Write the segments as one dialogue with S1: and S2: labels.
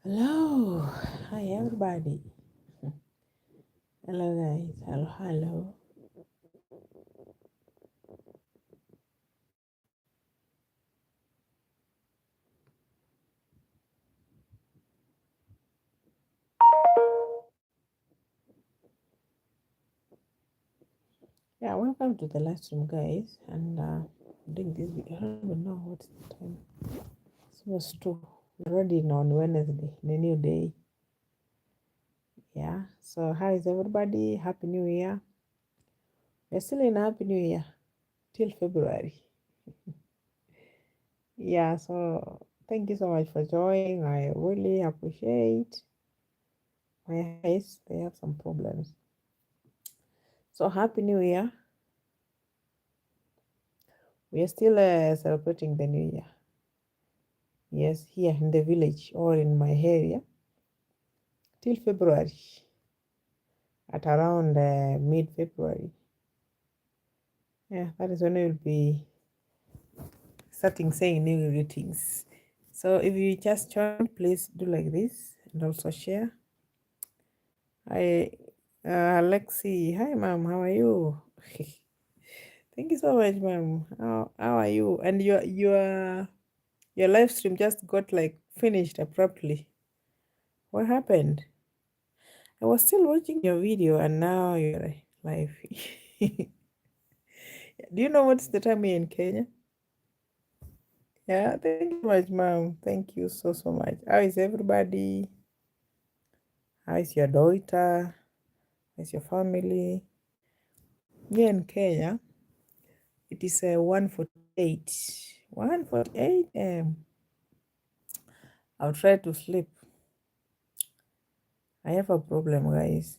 S1: Hello, hi everybody. Hello guys, hello. Yeah, welcome to the live stream, guys. And doing this video, I don't even know what's the time. It's almost two. We're already on Wednesday, the new day. Yeah. So how is everybody? Happy New Year. We're still in Happy New Year till February. Yeah. So thank you so much for joining. I really appreciate. My eyes, they have some problems. So happy New Year. We are still celebrating the New Year. Yes, here in the village or in my area till February, at around mid February. Yeah, that is when we will be starting saying new greetings. So if you just joined, please do like this and also share. Hi, Alexi. Hi, ma'am. How are you? Thank you so much, ma'am. How are you? And your live stream just got like finished abruptly. What happened? I was still watching your video and now you're live. Do you know what's the time here in Kenya? Yeah, thank you so much, ma'am. Thank you so much. How is everybody? How is your daughter? How is your family? Here in Kenya, it is 1:48. 1:48 I'll try to sleep. I have a problem, guys.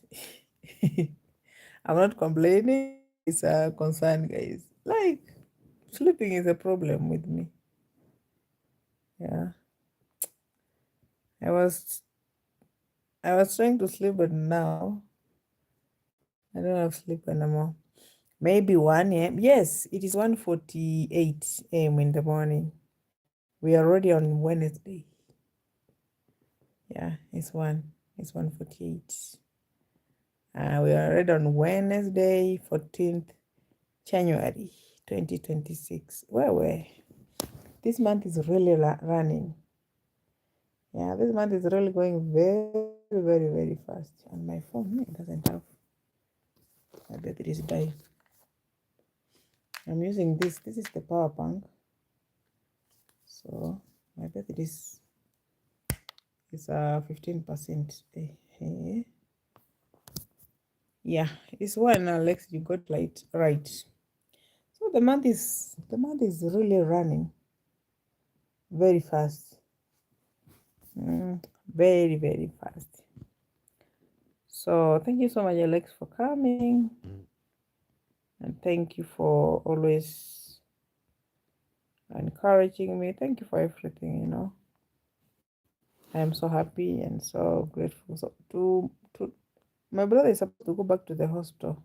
S1: I'm not complaining. It's a concern, guys. Like, sleeping is a problem with me. Yeah. I was I was trying to sleep, but now I don't have sleep anymore. Maybe 1 a.m. Yes, it is 1:48 a.m. in the morning. We are already on Wednesday. Yeah, It's 1:48. We are already on Wednesday, 14th January 2026. Where? This month is really running. Yeah, this month is really going very fast. And my phone it doesn't have. My battery is dying. I'm using this. This is the power bank. So my battery is 15%. Yeah, it's one, Alex. You got right. So the month is really running very fast. Very fast. So thank you so much, Alex, for coming, and thank you for always encouraging me. Thank you for everything. I am so happy and so grateful. So to my brother is supposed to go back to the hospital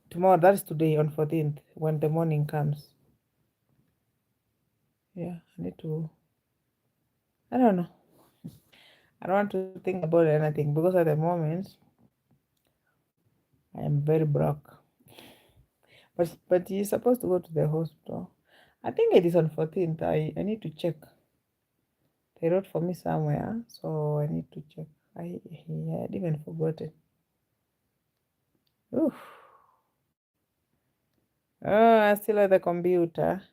S1: tomorrow. That is today on 14th when the morning comes. Yeah, I need to. I don't know. I don't want to think about anything because at the moment I am very broke. But he's supposed to go to the hospital. I think it is on 14th. I need to check. They wrote for me somewhere, so I need to check. He had even forgotten. Oof. Oh, I still at the computer.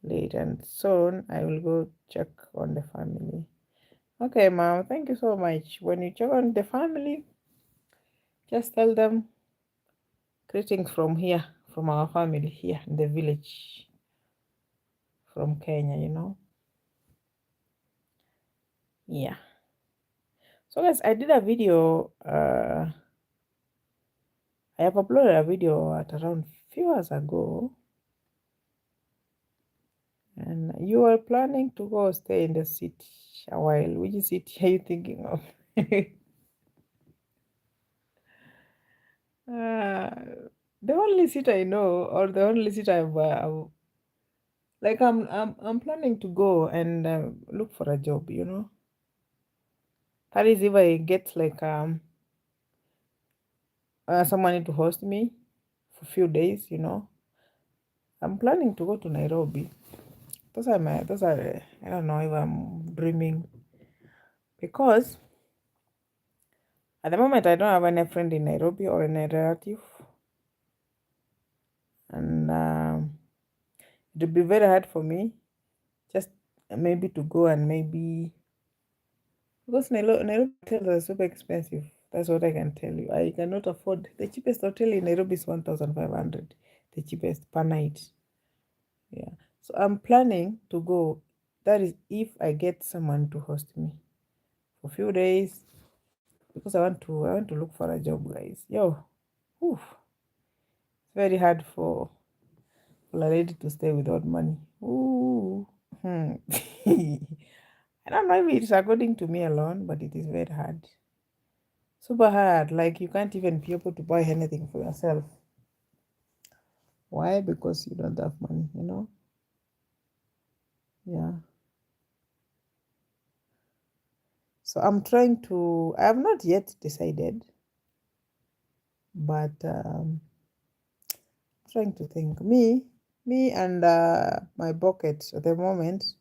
S1: Late and soon I will go check on the family. Okay, mom. Thank you so much. When you check on the family, just tell them greetings from here, from our family here in the village, from Kenya. Yeah. So guys, I did a video. I have uploaded a video at around few hours ago, and you were planning to go stay in the city a while. Which city are you thinking of? uh, the only city I know, or the only city I've Like I'm planning to go and look for a job, you know. That is if I get like someone to host me for a few days, you know. I'm planning to go to Nairobi. Those are I don't know if I'm dreaming because at the moment I don't have any friend in Nairobi or any relative, and it would be very hard for me just maybe to go and maybe because Nairobi hotels are super expensive. That's what I can tell you. I cannot afford the cheapest hotel in Nairobi is 1,500, the cheapest per night. Yeah. So I'm planning to go. That is if I get someone to host me for a few days because I want to look for a job, guys. Yo, oof, it's very hard for a lady to stay without money. Ooh. Hmm. I don't know if it's according to me alone, but it is very hard. Super hard. Like you can't even be able to buy anything for yourself. Why? Because you don't have money, you know? Yeah. So I have not yet decided, but trying to think. Me and my bucket at the moment,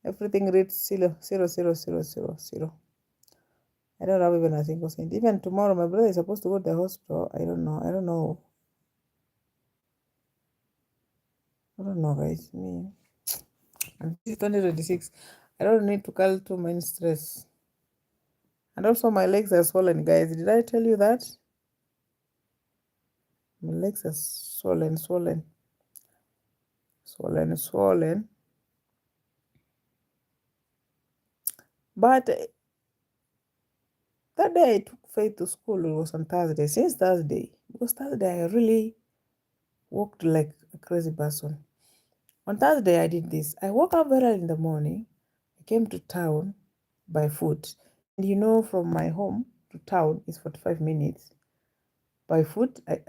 S1: everything reads zero, zero, zero, zero, zero, zero. I don't have even a single cent. Even tomorrow, my brother is supposed to go to the hospital. I don't know. I don't know. I don't know, guys. Me, and this is 2026. I don't need to call too many stress. And also, my legs are swollen, guys. Did I tell you that? My legs are swollen, swollen, swollen, swollen. But that day I took Faith to school, it was on Thursday. Since Thursday, because Thursday I really walked like a crazy person. On Thursday, I did this. I woke up very early in the morning. I came to town by foot. And you know, from my home to town is 45 minutes. By foot, I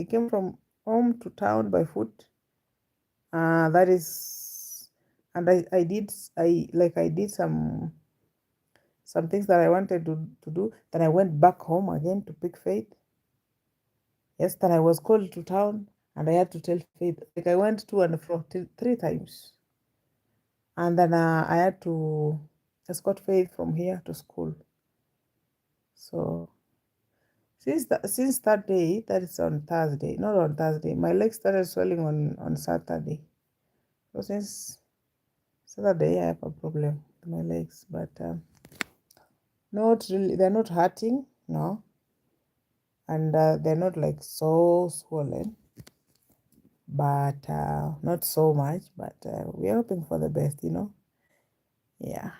S1: came from home to town by foot. That is, and I did some things that I wanted to do. Then I went back home again to pick Faith. Yes, then I was called to town and I had to tell Faith. Like I went to and fro three times. And then I had to escort Faith from here to school. So since that day, that is on Thursday, not on Thursday, my legs started swelling on Saturday. So since Saturday, I have a problem with my legs, but not really. They're not hurting, no, and they're not like so swollen, but not so much. But we're hoping for the best, you know. Yeah.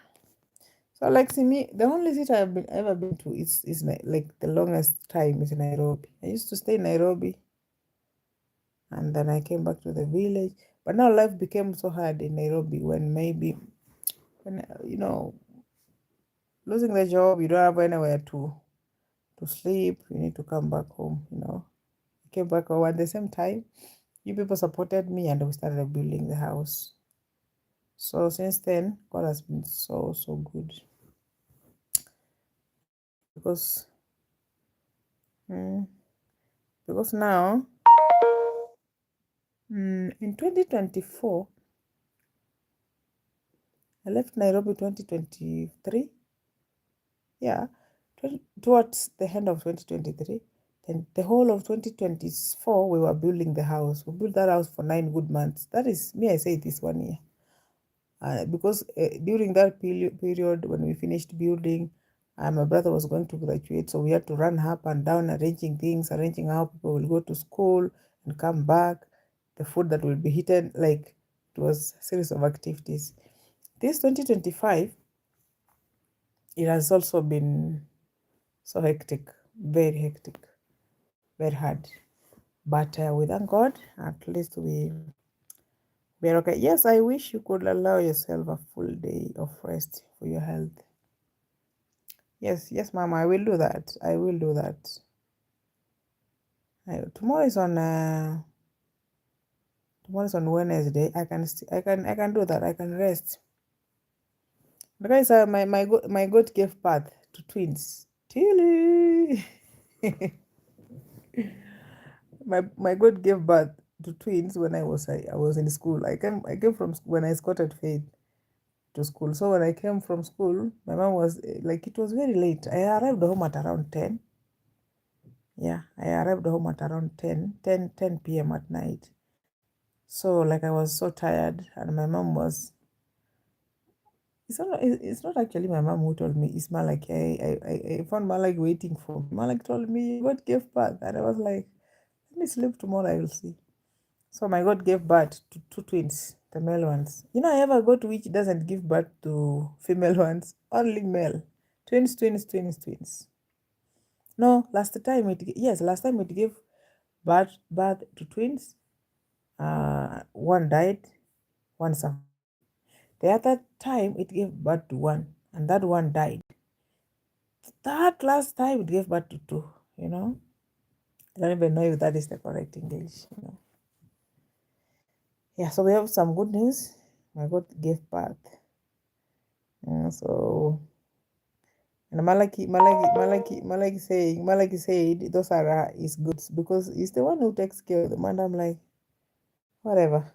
S1: So like see me, the only city I've ever been to is like the longest time is Nairobi. I used to stay in Nairobi and then I came back to the village. But now life became so hard in Nairobi when maybe when you know losing the job, you don't have anywhere to sleep, you need to come back home, you know. I came back home at the same time, you people supported me and we started building the house. So since then, God has been so so good because mm, because now in 2024, I left Nairobi 2023. Yeah, towards the end of 2023. Then the whole of 2024, we were building the house. We built that house for 9 good months. That is me, I say this 1 year. Because during that period, when we finished building, my brother was going to graduate. So we had to run up and down, arranging things, arranging how people will go to school and come back, the food that will be eaten. Like it was a series of activities. This 2025, it has also been so hectic, very hectic, very hard. But we thank God, at least we're okay. Yes, I wish you could allow yourself a full day of rest for your health. Yes, yes, Mama, I will do that. I will do that. Tomorrow is on Tomorrow's on Wednesday. I can do that. I can rest. But guys, my goat gave birth to twins. Tilly. my goat gave birth to twins when I was in school. I came from when I escorted Faith to school. So when I came from school, my mom was like, it was very late. I arrived home at around 10. Yeah, I arrived home at around 10 p.m. at night. So like I was so tired, and my mom was. It's not actually my mom who told me. It's Malak. I found Malak waiting for me. Malak told me what gave birth, and I was like, let me sleep tomorrow. I will see. So my God gave birth to two twins, the male ones. I have a goat which doesn't give birth to female ones, only male. Twins, twins, twins, twins. No, last time it gave birth to twins. One died, one survived. The other time it gave birth to one, and that one died. That last time it gave birth to two. I don't even know if that is the correct English. Yeah, so we have some good news. My God gave birth. So, and Malaki said those are his goods because he's the one who takes care of them. And I'm like, whatever.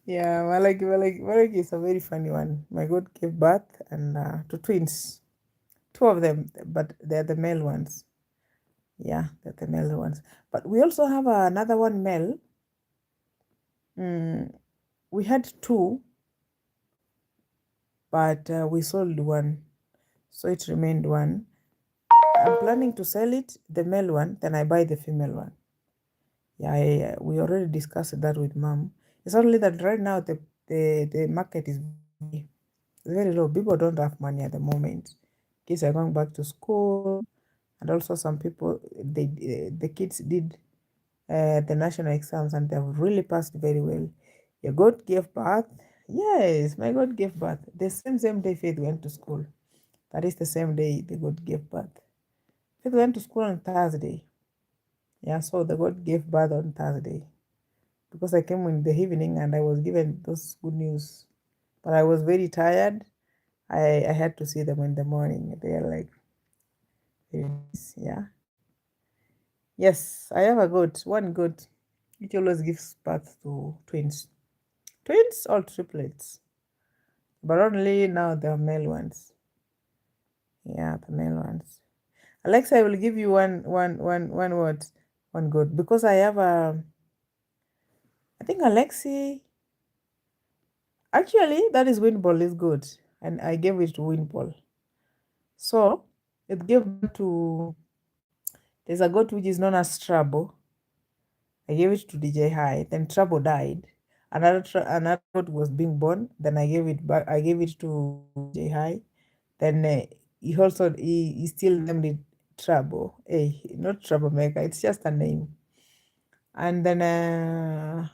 S1: Yeah, Malaki is a very funny one. My God gave birth and to twins, two of them, but they're the male ones. Yeah, they're the male ones. But we also have another one male. We had two, but we sold one, so it remained one. I'm planning to sell it, the male one, then I buy the female one. Yeah, we already discussed that with mom. It's only that right now the market is very low. People don't have money at the moment. Kids are going back to school, and also some people the kids did the national exams and they've really passed very well. Your God gave birth. Yes, my God gave birth. The same day Faith went to school. That is the same day the God gave birth. Faith went to school on Thursday. Yeah, so the God gave birth on Thursday. Because I came in the evening and I was given those good news. But I was very tired. I had to see them in the morning. They are like, yeah. Yes, I have a goat, one goat. It always gives birth to twins. Twins or triplets. But only now the male ones. Yeah, the male ones. Alexa, I will give you one word, one goat. Because I have I think Alexi, actually that is Winball is good. And I gave it to Winball. So it gave birth to, there's a goat which is known as Trouble. I gave it to DJ High. Then Trouble died. Another goat was being born. Then I gave it back. I gave it to DJ High. Then he still named it Trouble. Hey, not Troublemaker. It's just a name. And then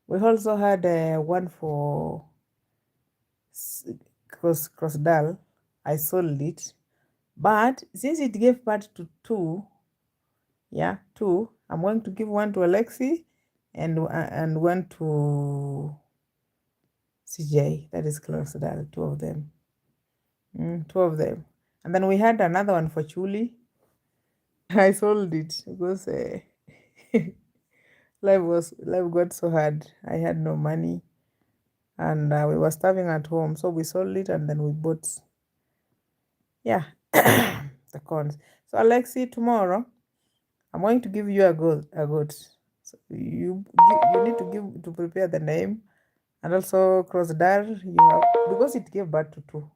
S1: we also had one for Crossdal. I sold it, but since it gave birth to two, two. I'm going to give one to Alexi and one to CJ. That is Crossdal. Two of them. Two of them. And then we had another one for Chuli. I sold it because life got so hard. I had no money, and we were starving at home, so we sold it and then we bought, the corns. So Alexi, tomorrow I'm going to give you a goat. So you need to prepare the name, and also Crossdar you have, because it gave birth to two.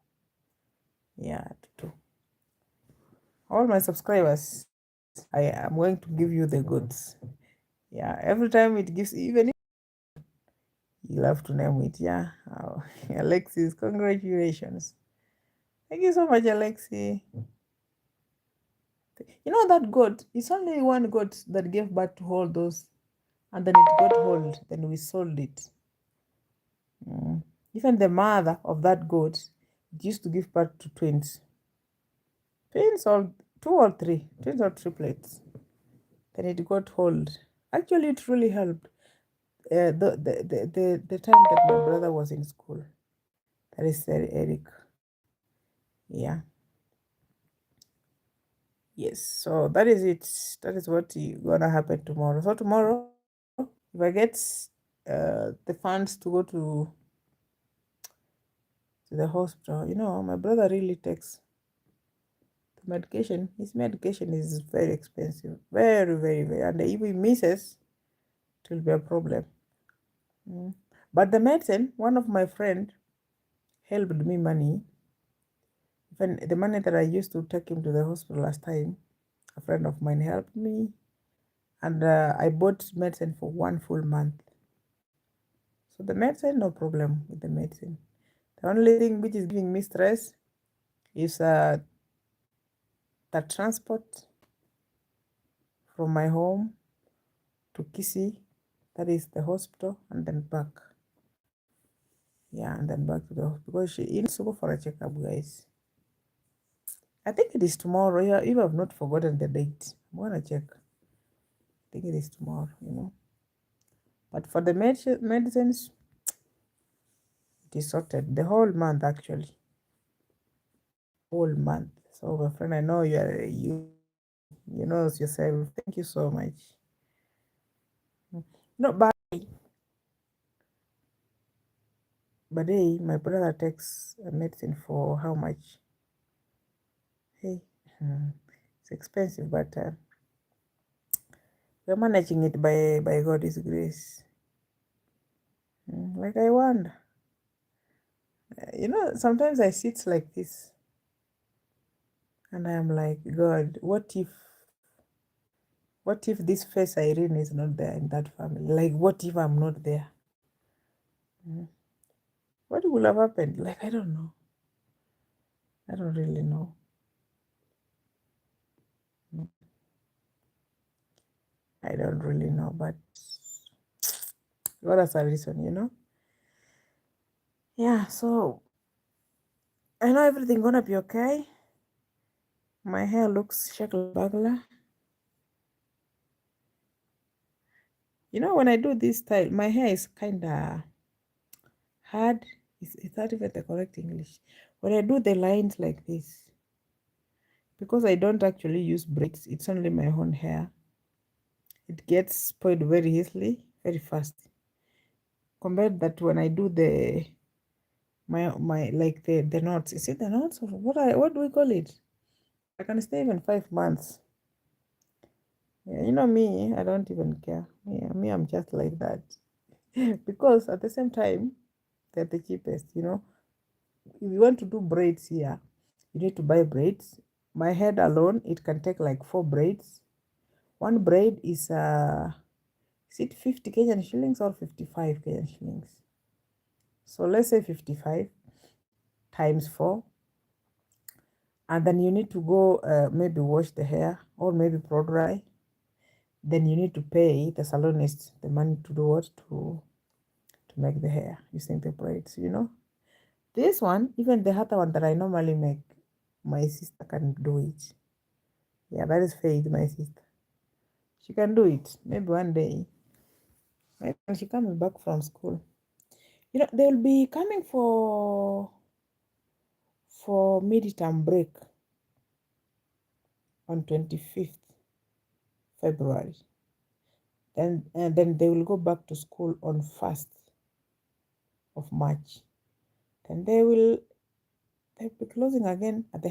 S1: Yeah, to two. All my subscribers, I am going to give you the goods. Yeah, every time it gives, even if you'll have to name it. Yeah. Oh, Alexis, congratulations. Thank you so much, Alexi. That goat, it's only one goat that gave birth to all those, and then it got old, then we sold it. Even the mother of that goat, it used to give birth to twins. Twins or two or three, twins or triplets. Then it got old, Actually, it really helped. The time that my brother was in school, that is Eric. Yeah. Yes. So that is it. That is what gonna happen tomorrow. So tomorrow, if I get the funds to go to the hospital, my brother really takes the medication. His medication is very expensive, very, very, very, and if he misses, it will be a problem. Mm. But the medicine, one of my friend helped me money. Even the money that I used to take him to the hospital last time, a friend of mine helped me, and I bought medicine for 1 full month. So the medicine, no problem with the medicine. The only thing which is giving me stress is the transport from my home to Kisii, that is the hospital, and then back. Yeah, and then back to the hospital because she needs to go for a checkup, guys. I think it is tomorrow. Yeah, if I've not forgotten the date, I'm gonna check. I think it is tomorrow. But for the medicines, it is sorted the whole month actually, whole month. So my friend, I know you know yourself. Thank you so much. No, but hey, my brother takes medicine for how much? Hey, it's expensive, but we're managing it by God's grace. Like I wonder, sometimes I sit like this, and I'm like, God, what if this face Irene is not there in that family? Like, what if I'm not there? Mm. What would have happened? Like, I don't know. I don't really know. Mm. I don't really know, but what is a reason? Yeah, so I know everything gonna be okay. My hair looks shaggy bagla. When I do this style, my hair is kinda hard. It's not even the correct English. When I do the lines like this, because I don't actually use braids, it's only my own hair. It gets spoiled very easily, very fast. Compared that when I do my like the knots. Is it the knots or what do we call it? I can stay even 5 months. Yeah, me, I don't even care. Me, I'm just like that. Because at the same time, they're the cheapest. If you want to do braids here, you need to buy braids. My head alone, it can take like 4 braids. One braid is it 50 Kenyan shillings or 55 Kenyan shillings? So let's say 55 times 4. And then you need to go maybe wash the hair or maybe pro dry. Then you need to pay the salonist the money to do what? To make the hair using the braids. This one, even the other one that I normally make, my sister can do it. Yeah, that is Faith, my sister. She can do it. Maybe one day, maybe when she comes back from school. They will be coming for midterm break on 25th February. And then they will go back to school on 1st of March. Then they'll be closing again at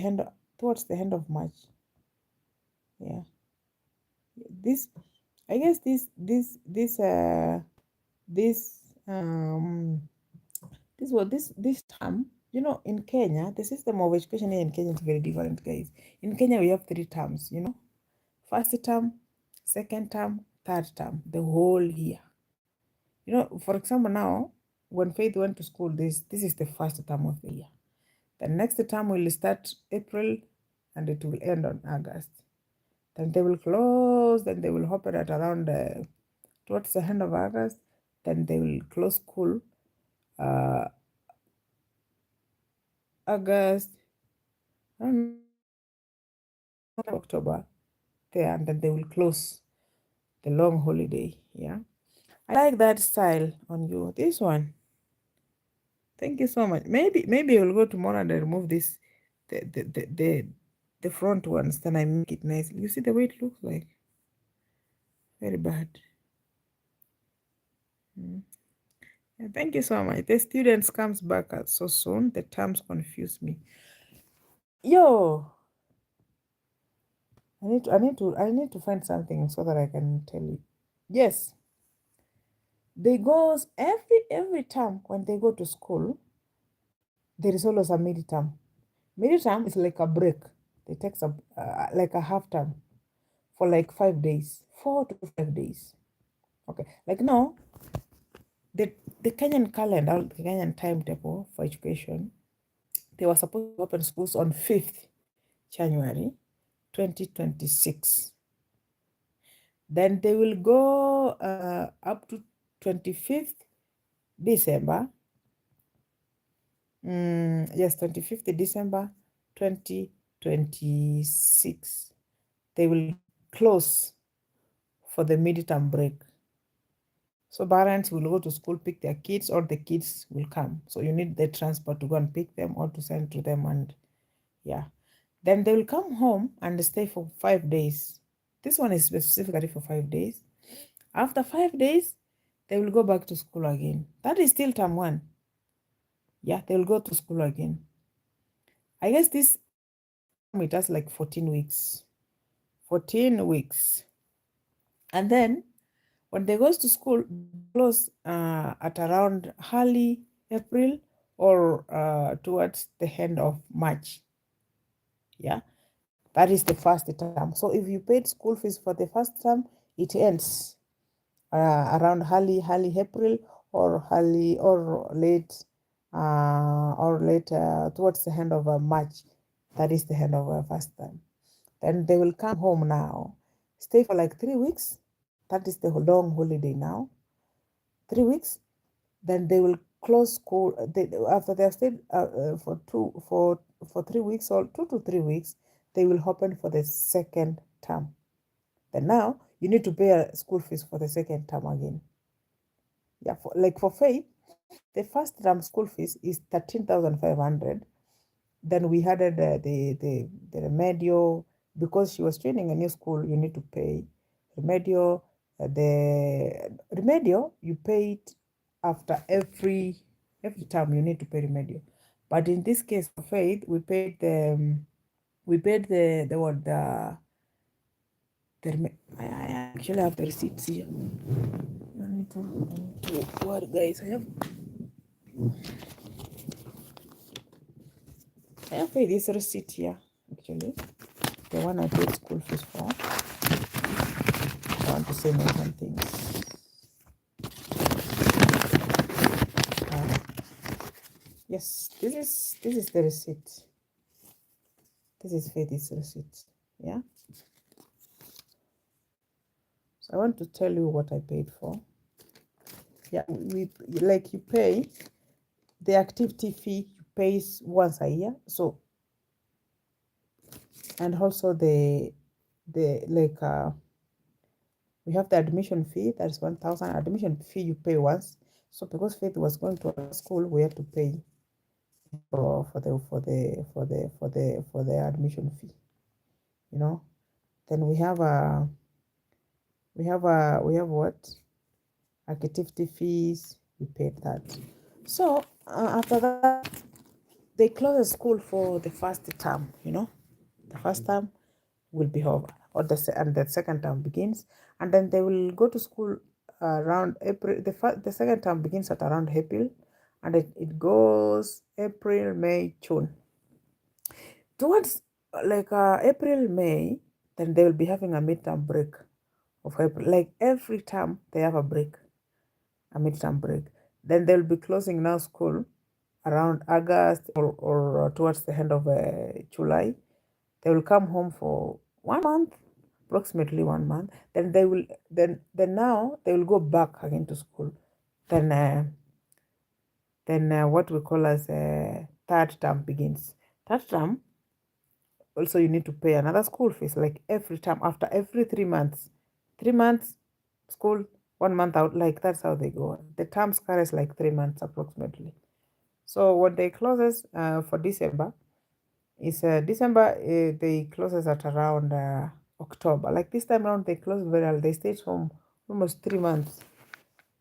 S1: towards the end of March. Yeah. This I guess um this term, in Kenya, the system of education here in Kenya is very different, guys. In Kenya, we have 3 terms. First term, second term, third term, the whole year. For example, now when Faith went to school, this is the first term of the year. The next term will start April and it will end on August. Then they will close, then they will open at around towards the end of August. Then they will close school uh, August, October there, and then they will close the long holiday. Yeah, I like that style on you. This one. Thank you so much. Maybe I will go tomorrow and I remove this, the front ones. Then I make it nice. You see the way it looks like. Very bad. Yeah, thank you so much. The students comes back so soon. The terms confuse me. Yo, I need to find something so that I can tell you. Yes, they goes every term when they go to school. There is always a midterm. Midterm is like a break. They take some like a half term for like 5 days, 4 to 5 days. Okay, like now the Kenyan calendar, the Kenyan timetable for education, they were supposed to open schools on 5th January 2026. Then they will go up to 25th December. Yes, 25th December 2026. They will close for the midterm break. So parents will go to school, pick their kids, or the kids will come. So you need the transport to go and pick them or to send to them. And yeah, then they will come home and stay for 5 days. This one is specifically for 5 days. After 5 days, they will go back to school again. That is still term 1. Yeah, they will go to school again. I guess this it has like 14 weeks. 14 weeks. And then when they goes to school, close at around early April or towards the end of March. Yeah, that is the first term. So if you paid school fees for the first term, it ends around early April or early or late towards the end of March. That is the end of first term. Then they will come home now, stay for like 3 weeks. That is the long holiday now. 3 weeks. Then they will close school. After they have stayed for 3 weeks or 2 to 3 weeks, they will open for the second term. Then now you need to pay a school fees for the second term again. Yeah, for Faith, the first term school fees is 13,500. Then we added the Remedio, because she was training a new school. You need to pay Remedio. The Remedio you pay it after every term. You need to pay Remedio. But in this case for Faith, we paid the I actually have the receipts here. I need to what, guys? I have paid this receipt here, actually. The one I paid school fees for. I want to say some things. Yes, this is the receipt. This is Faith's receipt. Yeah. So I want to tell you what I paid for. Yeah, you pay the activity fee. You pay once a year. So, and also we have the admission fee. That is 1,000. Admission fee you pay once. So because Faith was going to a school, we had to pay for the admission fee. You know. Then we have what? Activity fees. We paid that. So after that, they close the school for the first term. You know, the first term will be over, and the second term begins, and then they will go to school around April. The second term begins at around April, and it goes April, May, June. Towards April, May, then they will be having a midterm break of April. Like every term, they have a break, a midterm break. Then they'll be closing now school around August or towards the end of July. They will come home for 1 month, approximately 1 month. Then they will now they will go back again to school. Then what we call as third term begins. Third term, also you need to pay another school fees like every term after every 3 months. 3 months school, 1 month out. Like that's how they go. The terms carries like 3 months approximately. So when they closes for December, is December they closes at around October. Like this time around they close very early. They stayed home almost 3 months,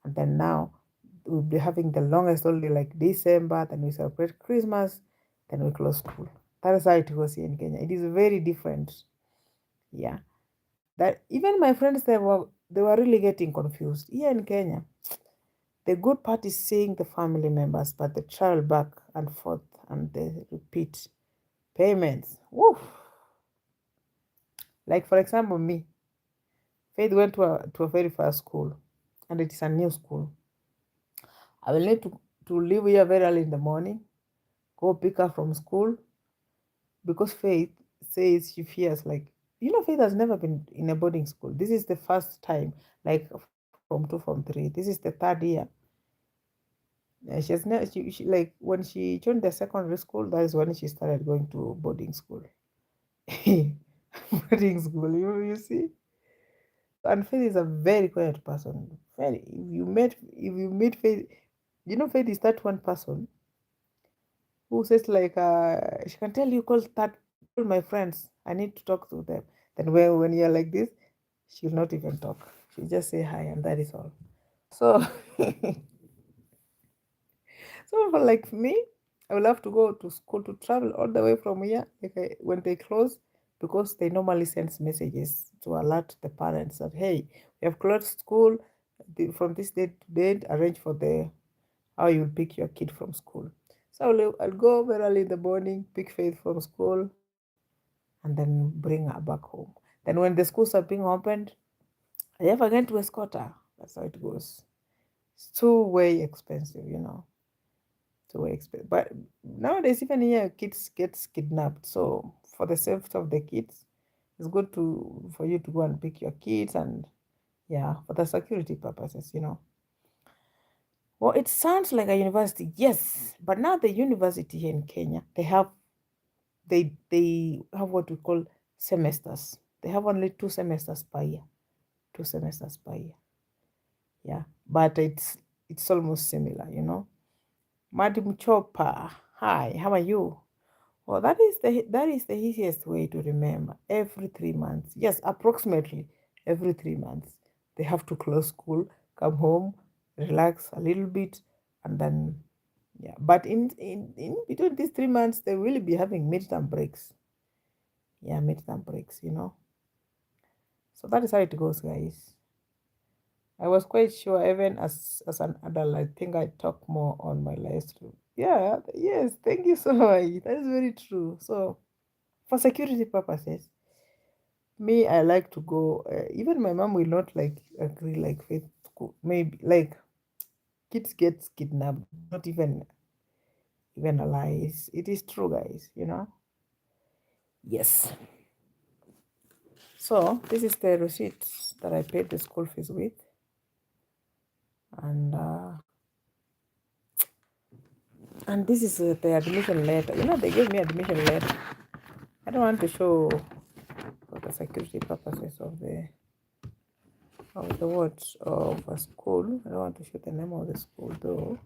S1: and then now we'll be having the longest holiday like December. Then we celebrate Christmas. Then we close school. That is how it was here in Kenya. It is very different. Yeah, that even my friends they were really getting confused here in Kenya. The good part is seeing the family members, but the travel back and forth and the repeat payments. Woof. Like for example, me, Faith went to a very fast school, and it is a new school. I will need to leave here very early in the morning, go pick her from school, because Faith says she fears, like, Faith has never been in a boarding school. This is the first time, like from 2, from 3. This is the third year. She has never, she like when she joined the secondary school, that is when she started going to boarding school. Boarding school, you see. And Faith is a very quiet person. Very. If you meet Faith, Faith is that one person who says like she can tell you, call my friends. I need to talk to them. Then when you're like this, she'll not even talk. She'll just say hi, and that is all. So so for like me, I will have to go to school, to travel all the way from here, like when they close, because they normally send messages to alert the parents that, hey, we have closed school from this date to date. Arrange for the how you'll pick your kid from school. So I'll go very early in the morning, pick Faith from school, and then bring her back home. Then when the schools are being opened, I have again to escort her. That's how it goes. It's too way expensive. Too way expensive. But nowadays, even here, kids gets kidnapped. So for the safety of the kids, it's good for you to go and pick your kids, and yeah, for the security purposes. Well, it sounds like a university, yes, but now the university here in Kenya, they have what we call semesters. They have only 2 semesters per year. 2 semesters per year. Yeah. But it's almost similar. Madam Chopper, hi, how are you? Well, that is the easiest way to remember. Every 3 months. Yes, approximately every 3 months. They have to close school, come home, relax a little bit, and then yeah. But in between these 3 months, they will be having midterm breaks. Yeah, midterm breaks. So that is how it goes, guys. I was quite sure, even as an adult, I think I talk more on my live stream. Yeah, yes, thank you so much. That is very true. So for security purposes, me, I like to go. Even my mom will not like agree. Like Faith, maybe like kids get kidnapped. Not even a lie. It is true, guys. Yes. So this is the receipt that I paid the school fees with, and this is the admission letter. They gave me admission letter. I don't want to show for the security purposes of the words of a school. I don't want to show the name of the school though.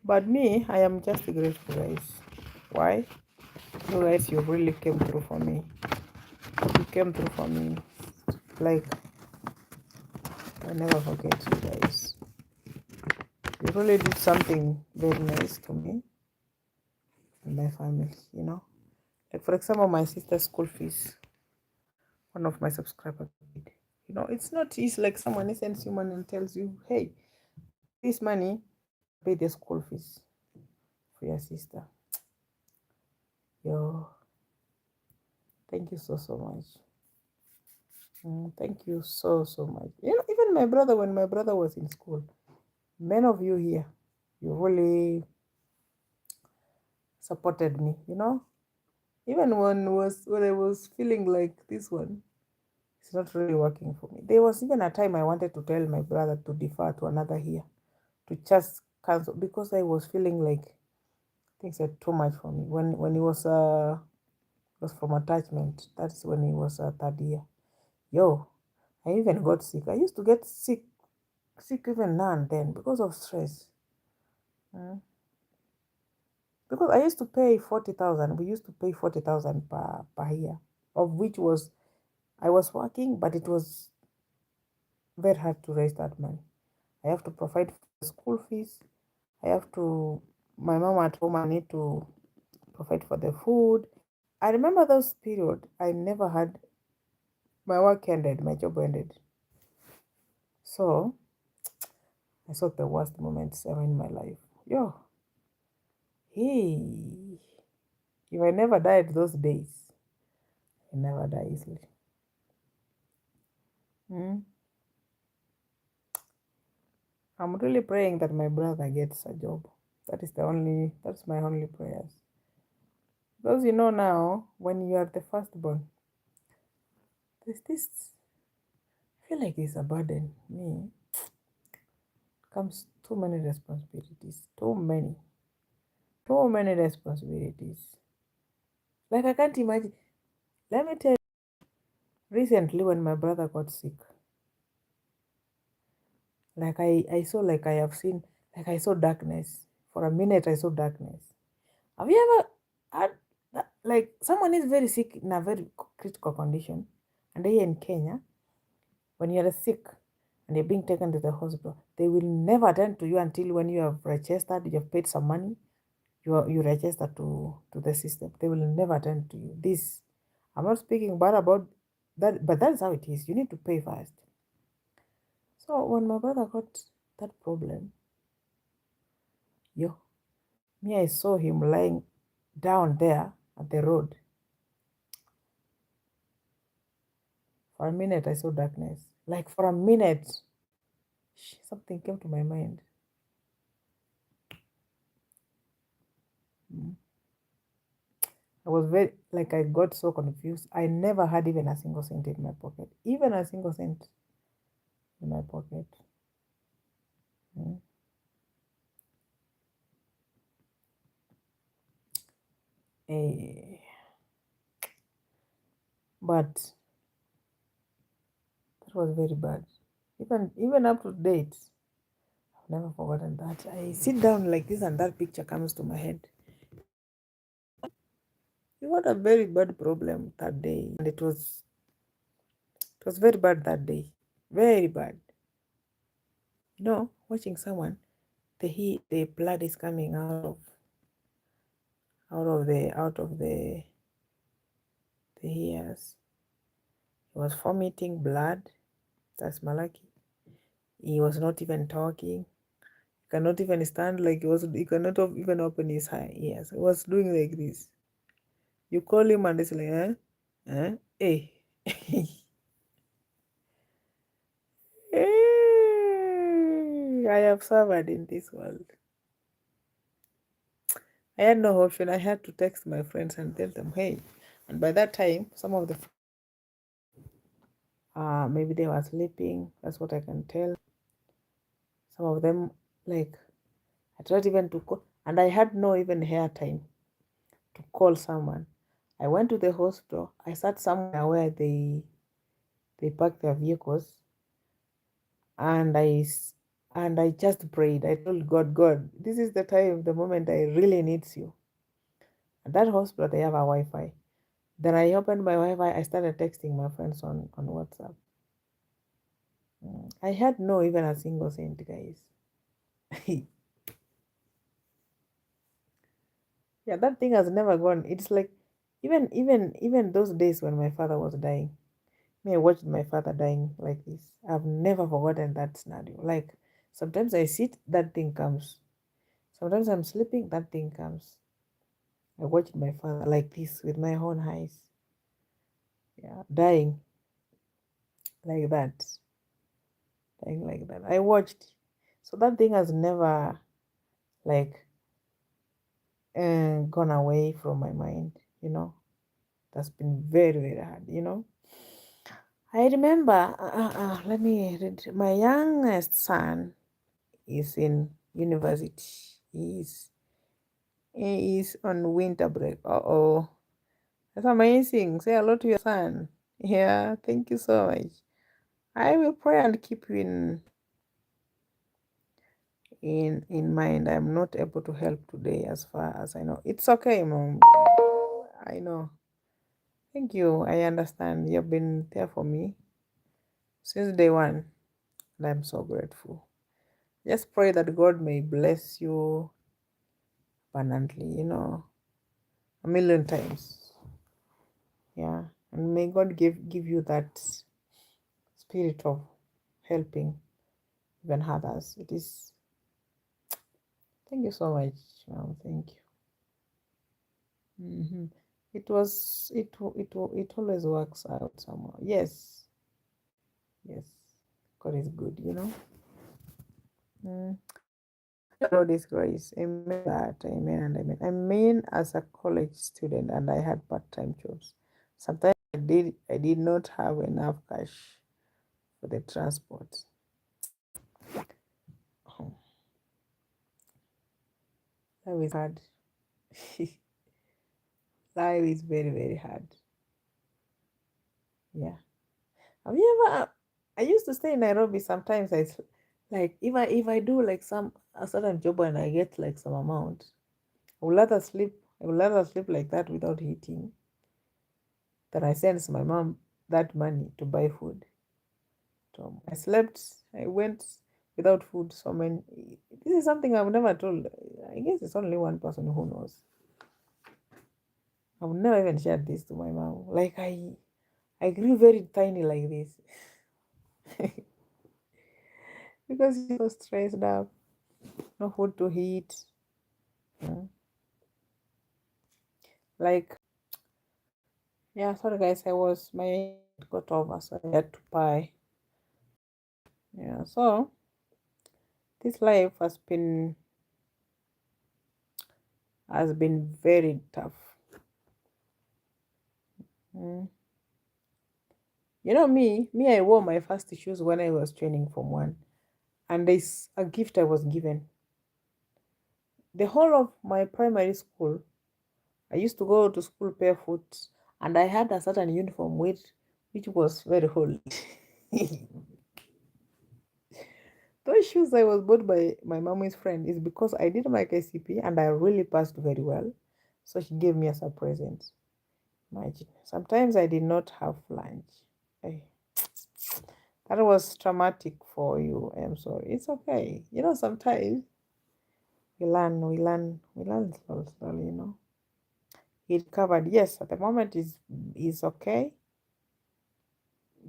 S1: But me, I am just grateful, guys. Why? You guys, you really came through for me. You came through for me. Like, I never forget you guys. You really did something very nice to me and my family. Like, for example, my sister's school fees. One of my subscribers did. It's not easy like someone sends you money and tells you, hey, this money, pay the school fees for your sister. Yo, thank you so much. Thank you so much. Even my brother, when my brother was in school, many of you here, you really supported me. Even when I was feeling like this one, it's not really working for me. There was even a time I wanted to tell my brother to defer to another year, to just cancel, because I was feeling like things are too much for me. When he was was from attachment. That's when he was a third year. Yo, I even got sick. I used to get sick even now and then because of stress. Because I used to pay 40,000. We used to pay 40,000 per year, of which was I was working, but it was very hard to raise that money. I have to provide for the school fees. I have to, my mom at home, I need to provide for the food. I remember those period. I never had, my work ended, my job ended. So I saw the worst moments ever in my life. Yo, hey, if I never died those days, I never die easily. I'm really praying that my brother gets a job. That's my only prayers. Because now, when you are the firstborn, there's this, I feel like it's a burden. Me, comes too many responsibilities. Too many responsibilities. Like, I can't imagine. Let me tell you, recently when my brother got sick, like I saw, like I have seen, like I saw darkness. For a minute, I saw darkness. Have you ever had that, like someone is very sick in a very critical condition, and here in Kenya, when you are sick and you're being taken to the hospital, they will never attend to you until when you have registered, you have paid some money, you register to the system. They will never attend to you. This, I'm not speaking bad about that, but that's how it is. You need to pay first. So when my brother got that problem, yo, me, I saw him lying down there at the road. For a minute, I saw darkness. Like for a minute, something came to my mind. I was I got so confused. I never had even a single cent in my pocket. Even a single cent in my pocket. Mm. Eh, but that was very bad. Even up to date, I've never forgotten that. I sit down like this and that picture comes to my head. We had a very bad problem that day, and it was very bad that day. Very bad. Watching someone, the blood is coming out of the ears. He was vomiting blood. That's Malaki. He was not even talking. He cannot even stand, like he cannot even open his ears. He was doing like this. You call him and it's like, Hey. Hey, I have suffered in this world. I had no option. I had to text my friends and tell them, hey. And by that time, some of the maybe they were sleeping. That's what I can tell. Some of them, like, I tried even to call, and I had no even hair time to call someone. I went to the hospital. I sat somewhere where they park their vehicles, and I just prayed. I told God, this is the time, the moment I really needs you. At that hospital, they have a Wi-Fi. Then I opened my Wi-Fi. I started texting my friends on WhatsApp. I had no even a single cent, guys. Yeah, that thing has never gone. It's like even those days when my father was dying. Me, I watched my father dying like this. I've never forgotten that scenario. Like sometimes I sit, that thing comes. Sometimes I'm sleeping, that thing comes. I watched my father like this with my own eyes. Yeah, dying like that. Dying like that. I watched. So that thing has never like gone away from my mind. That's been very, very hard. I remember, let me read. My youngest son is in university. He is on winter break. That's amazing. Say hello to your son. Yeah, thank you so much. I will pray and keep you in mind. I'm not able to help today as far as I know. It's okay, Mom. I know. Thank you. I understand. You've been there for me since day one, and I'm so grateful. Just pray that God may bless you abundantly, a million times. Yeah. And may God give you that spirit of helping even others. It is. Thank you so much, Mom. Thank you. It was it always works out somehow. Yes, yes. God is good. Mm. Lord is grace. Amen. That amen and amen. I mean, as a college student, and I had part-time jobs. Sometimes I did not have enough cash for the transport. Oh, life is hard. Life is very very hard. Yeah. Have you ever? I used to stay in Nairobi. Sometimes like if I do like a certain job and I get like some amount, I would rather sleep. I would rather sleep like that without eating than I send my mom that money to buy food. So I slept. I went without food. So many. This is something I've never told. I guess it's only one person who knows. I've never even shared this to my mom. Like I grew very tiny like this because she was stressed up. No food to eat. Mm. Like, yeah, sorry guys, my got over, so I had to buy. Yeah, so this life has been very tough. Mm. Me, I wore my first shoes when I was training Form 1, and there's a gift I was given. The whole of my primary school, I used to go to school barefoot, and I had a certain uniform which was very old. Those shoes I was bought by my mommy's friend is because I did my KCP and I really passed very well. So she gave me as a present. Imagine. Sometimes I did not have lunch. Eh, that was traumatic for you. I'm sorry. It's okay. Sometimes we learn slowly, slowly. He recovered. Yes, at the moment is okay.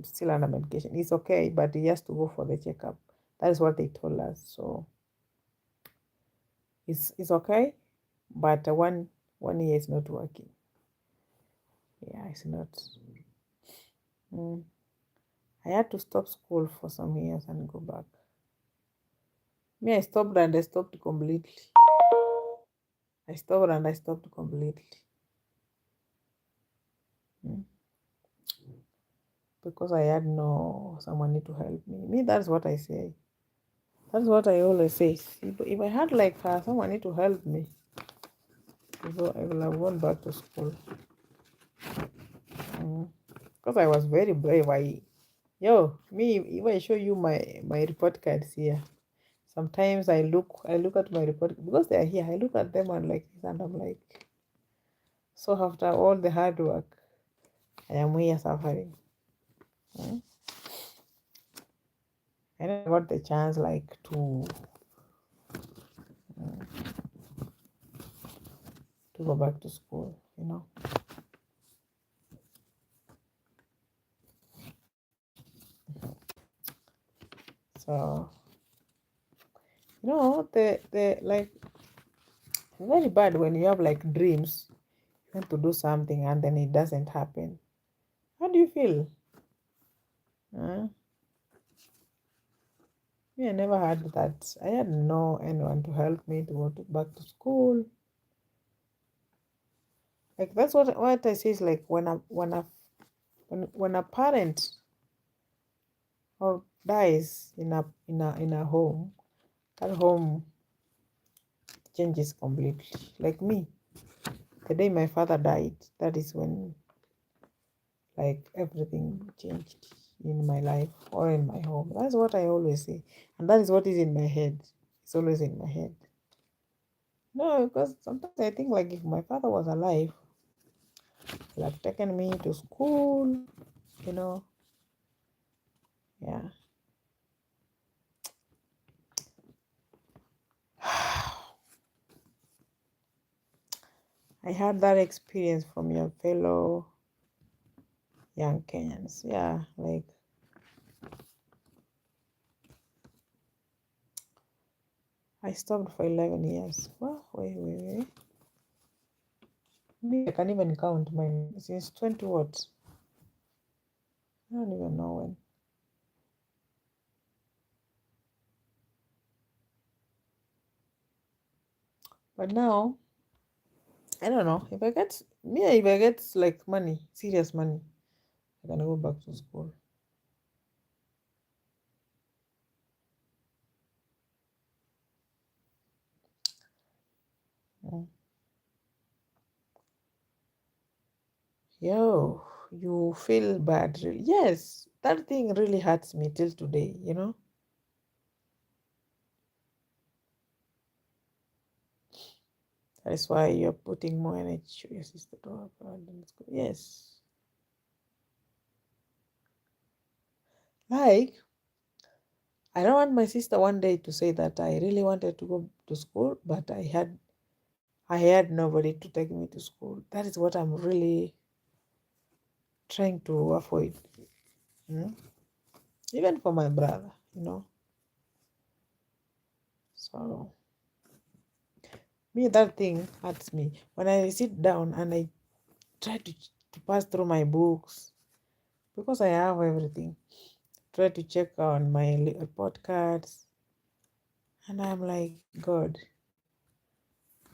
S1: Still under medication. It's okay, but he has to go for the checkup. That is what they told us. So it's okay, but one year is not working. Yeah, it's not. Mm. I had to stop school for some years and go back. Me, I stopped and I stopped completely. I stopped and I stopped completely. Mm. Because I had no someone need to help me. That's what I say. That's what I always say. If I had like someone need to help me, I will have gone back to school. Because I was very brave. If I show you my report cards here, sometimes I look at my report because they are here. I look at them and like this, and I'm like, so after all the hard work, I am here suffering. Hmm? I never got the chance like to go back to school. So the like very bad when you have like dreams, you want to do something and then it doesn't happen. How do you feel? Huh? Me, I never had that. I had no anyone to help me to go back to school. Like that's what I say is like when a parent or dies in a home, that home changes completely. Like me, The day my father died, that is when like everything changed in my life or in my home. That's what I always say. And that is what is in my head. It's always in my head. No, because sometimes I think like if my father was alive, he'd have taken me to school, you know. Yeah. I had that experience from your fellow young Kenyans. Yeah, like I stopped for 11 years. Well, wait. Me, I can't even count mine since 20 what? I don't even know when. But now, I don't know. If I get like money, serious money, I can go back to school. Mm. Yo, you feel bad. Yes, that thing really hurts me till today, you know? That is why you're putting more energy to your sister to help her in school. Yes. Like, I don't want my sister one day to say that I really wanted to go to school, but I had nobody to take me to school. That is what I'm really trying to avoid. Mm? Even for my brother, you know. So me, that thing hurts me. When I sit down and I try to pass through my books, because I have everything, try to check on my report cards, and I'm like, God.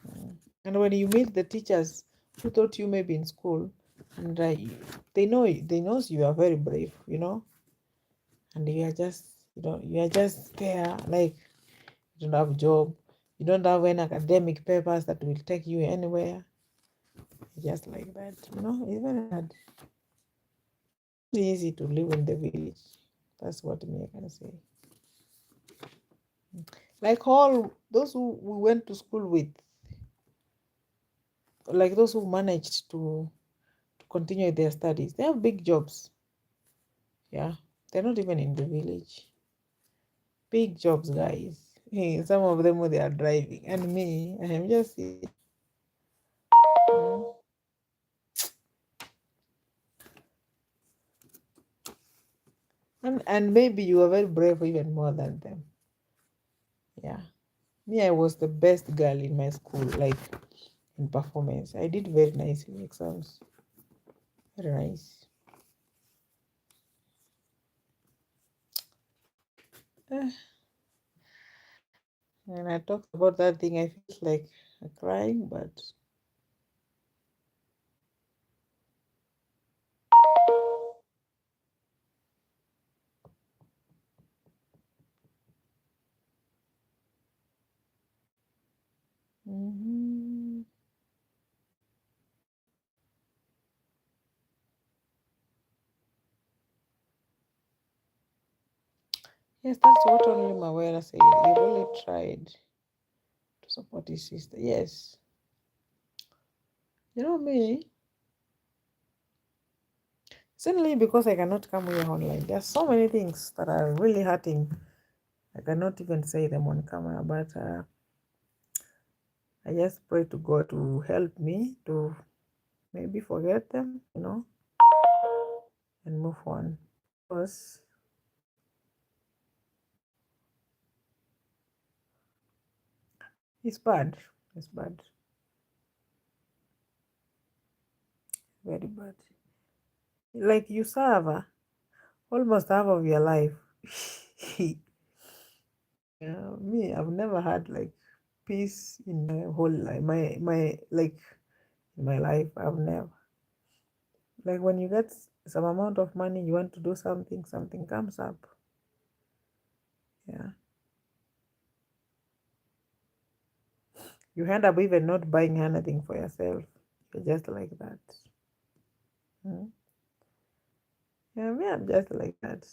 S1: Mm. And when you meet the teachers who taught you maybe in school, and they knows you are very brave, you know, and you are just there like you don't have job, you don't have any academic papers that will take you anywhere, just like that, you know. It's very hard. It's easy to live in the village. That's what me I can say. Like all those who we went to school with, like those who managed to continue their studies, they have big jobs. Yeah, they're not even in the village. Big jobs, guys. Hey, some of them they are driving, and me, I am just here. Mm. And maybe you are very brave even more than them. Yeah. Me, I was the best girl in my school, like in performance. I did very nice in exams. Very nice. Eh, when I talked about that thing, I feel like crying, but mhm. Yes, that's what only Mawera said. He really tried to support his sister. Yes. You know me, certainly because I cannot come here online. There are so many things that are really hurting. I cannot even say them on camera, but I just pray to God to help me to maybe forget them, you know, and move on. Because it's bad. It's bad. Very bad. Like you serve almost half of your life. Me, I've never had like peace in my whole life. My like in my life, I've never. Like when you get some amount of money, you want to do something, something comes up. Yeah. You end up even not buying anything for yourself. You're just like that. Yeah, me, I'm just like that.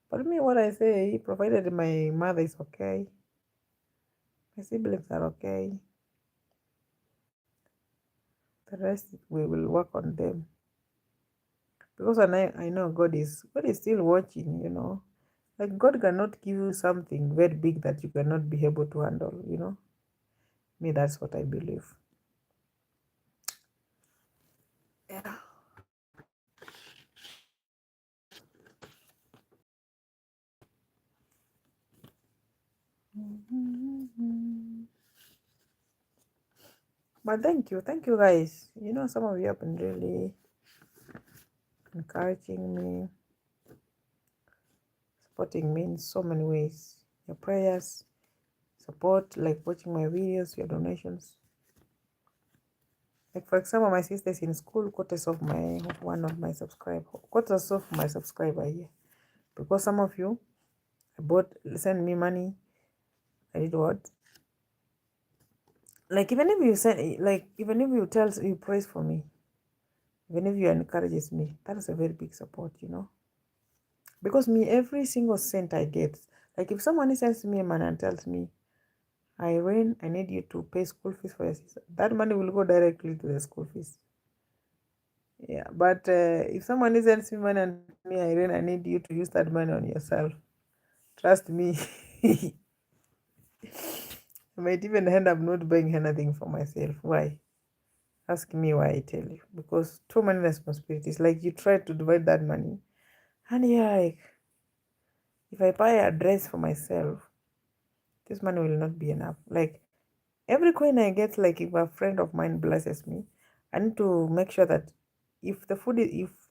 S1: But me, what I say, provided my mother is okay, my siblings are okay, the rest we will work on them. Because I know God is still watching. Like God cannot give you something very big that you cannot be able to handle. Me, that's what I believe. Yeah. But thank you guys. Some of you have been really encouraging me, supporting me in so many ways. Your prayers, support, like watching my videos, your donations. Like for example, my sister's in school, quarters of my subscriber here. Because some of you send me money. I did what? Like even if you praise for me, even if you encourages me, that is a very big support. Because me, every single cent I get, like if someone sends me money and tells me, Irene, I need you to pay school fees for your sister, that money will go directly to the school fees. Yeah, but if someone sends me money and tells me, Irene, I need you to use that money on yourself, trust me, I might even end up not buying anything for myself. Why? Ask me why, I tell you. Because too many responsibilities. Like you try to divide that money, and you're like, if I buy a dress for myself, this money will not be enough. Like every coin I get, like if a friend of mine blesses me, I need to make sure that if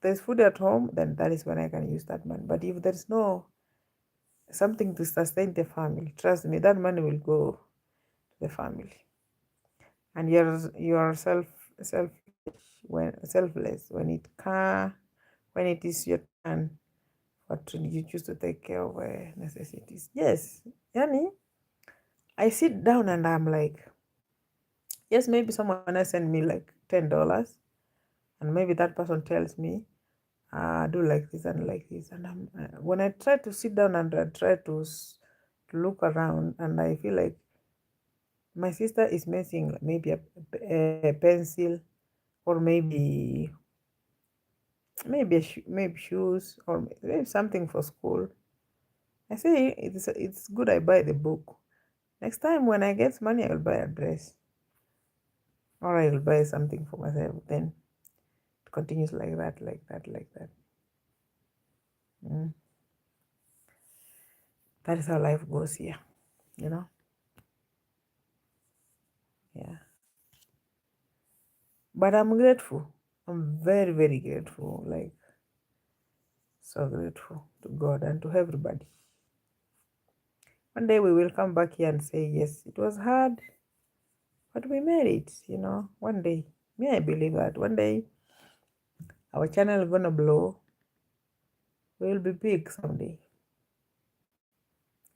S1: there's food at home, then that is when I can use that money. But if there's no something to sustain the family, trust me, that money will go to the family. And you're selfless when it is your turn, but you choose to take care of necessities. Yes, Yani, I sit down and I'm like, yes, maybe someone else send me like $10, and maybe that person tells me, do like this and like this, and when I try to sit down and I try to look around, and I feel like my sister is missing maybe a pencil, or maybe shoes, or maybe something for school. I say it's good I buy the book. Next time when I get money, I will buy a dress, or I will buy something for myself. Then it continues like that, like that, like that. Mm. That is how life goes here, you know. Yeah. But I'm grateful. I'm very, very grateful. Like so grateful to God and to everybody. One day we will come back here and say, yes, it was hard, but we made it. One day. Me, I believe that one day our channel is gonna blow. We will be big someday.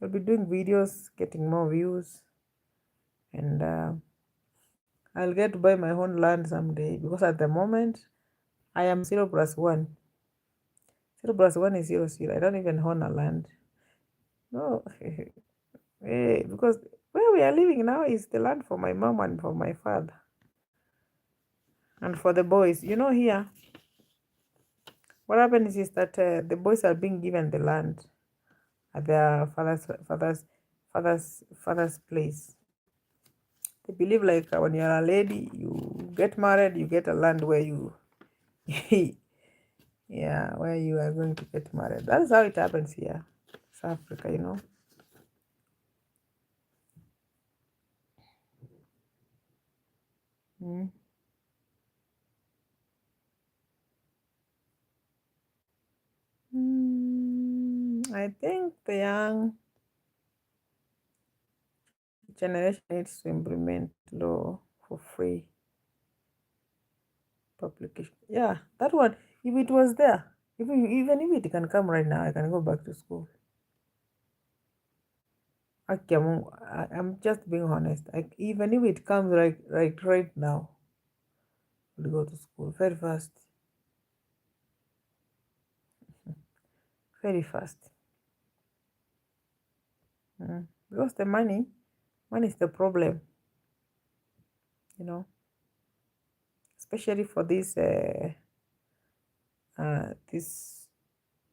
S1: We'll be doing videos, getting more views, and I'll get to buy my own land someday, because at the moment I am 0+1. 0+1 is 0, 0. I don't even own a land. No, because where we are living now is the land for my mom and for my father and for the boys. Here what happens is that the boys are being given the land at their father's place. They believe like when you're a lady, you get married, you get a land where you, yeah, where you are going to get married. That's how it happens here, South Africa. Mm. I think the young generation needs to implement law for free publication. Yeah, that one. If it was there, even if it can come right now, I can go back to school. Okay, I'm just being honest. Like even if it comes right now, will go to school very fast. Very fast. Because the money is the problem, you know, especially for these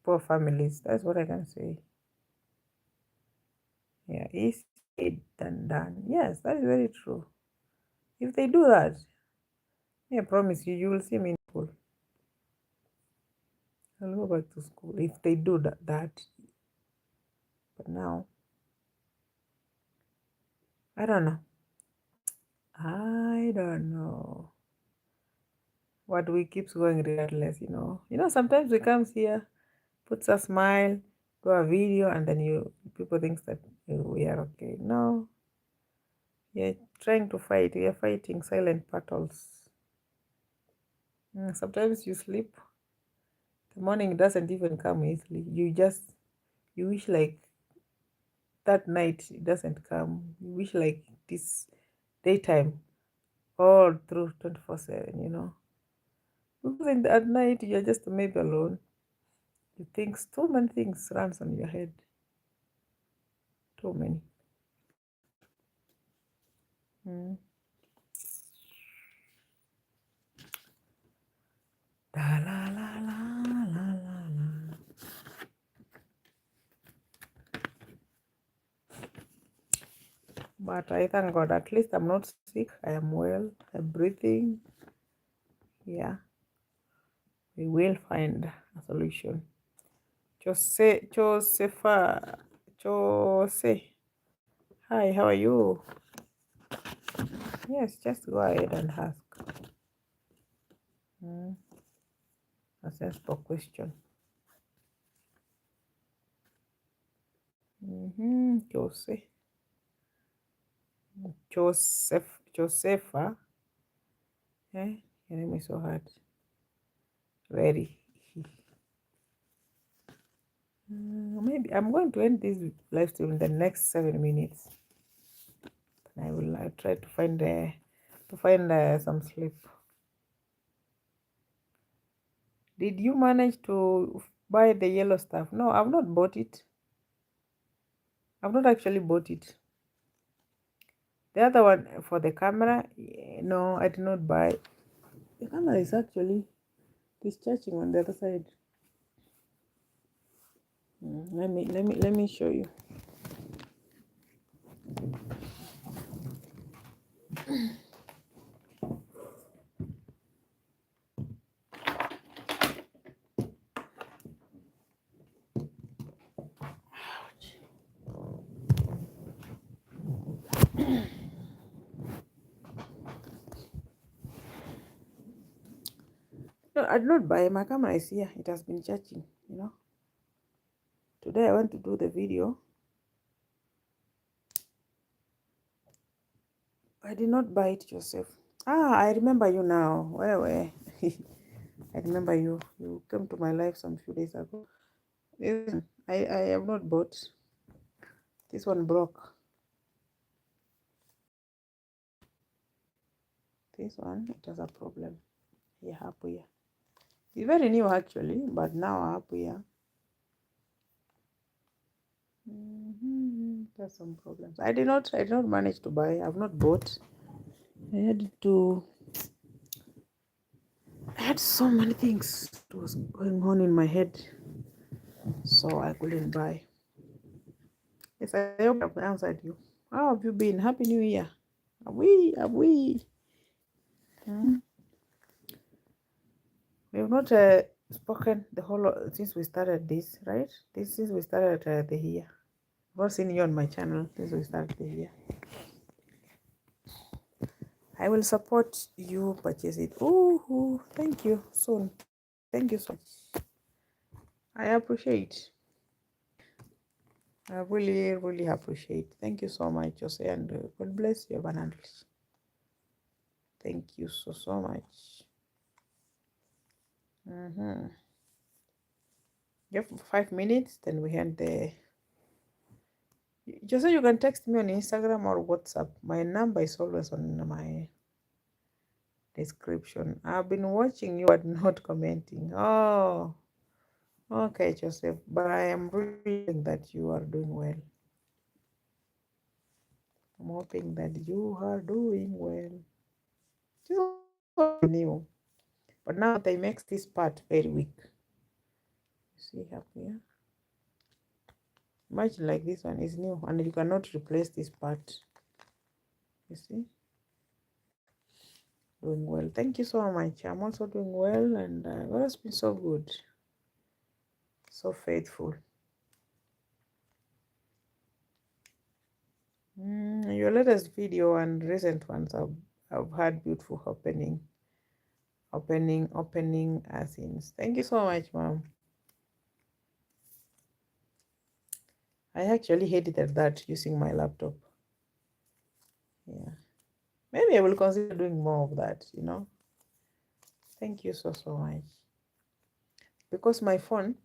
S1: poor families. That's what I can say. Yeah, easy said than done. Yes, that is very true. If they do that, I promise you, you will see me in school. I'll go back to school if they do that. But now, I don't know. I don't know. What we keeps going regardless, you know. You know, sometimes we comes here, puts a smile, do a video, and then people think that we are okay. No, you're trying to fight. We are fighting silent battles. Sometimes you sleep. The morning doesn't even come easily. You wish like that night it doesn't come. You wish like this daytime all through 24/7, you know. Because at night you're just maybe alone. You think too many things runs on your head. Too many. Mm. La, la, la, la, la, la. But I thank God, at least I'm not sick. I am well. I'm breathing. Yeah, we will find a solution. Josepha, Jose. Hi, how are you? Yes, just go ahead and ask. A sensible question. Josepha. Eh? Your name is so hard. Very. Maybe I'm going to end this live stream in the next 7 minutes. I will try to find some sleep. Did you manage to buy the yellow stuff? No, I've not bought it. I've not actually bought it. The other one for the camera, no, I did not buy. The camera is actually discharging on the other side. Let me show you. No, I did not buy. My camera is here. It has been charging, you know. Today I want to do the video. I did not buy it, Joseph. I remember you now. Where? I remember you. You came to my life some few days ago. I have not bought. This one broke. This one, it has a problem. Yeah, hapo here. It's very new actually, but now hapo here. There's some problems. I did not manage to buy. I've not bought. I had so many things that was going on in my head, so I couldn't buy. Yes, I hope I've answered you. How have you been? Happy New Year. Have we? We have not spoken the whole since we started this, right? Since we started the year. I've not seen you on my channel since we started the year. I will support you purchase it. Oh, thank you soon. Thank you so much. I appreciate. I really, really appreciate. Thank you so much, Jose, and God bless you abundantly. Thank you so much. You have 5 minutes, then we end the. Jose, you can text me on Instagram or WhatsApp. My number is always on my description. I've been watching you but not commenting. Oh, okay, Joseph. But I am really hoping that you are doing well. I'm hoping that you are doing well. This was new, but now they makes this part very weak. You see up here. Imagine like this one is new, and you cannot replace this part. You see, doing well. Thank you so much. I'm also doing well, and God has been so good, so faithful. Your latest video and recent ones have had beautiful opening scenes. Thank you so much, mom. I actually edited that using my laptop. Yeah, maybe I will consider doing more of that. Thank you so much. Because my phone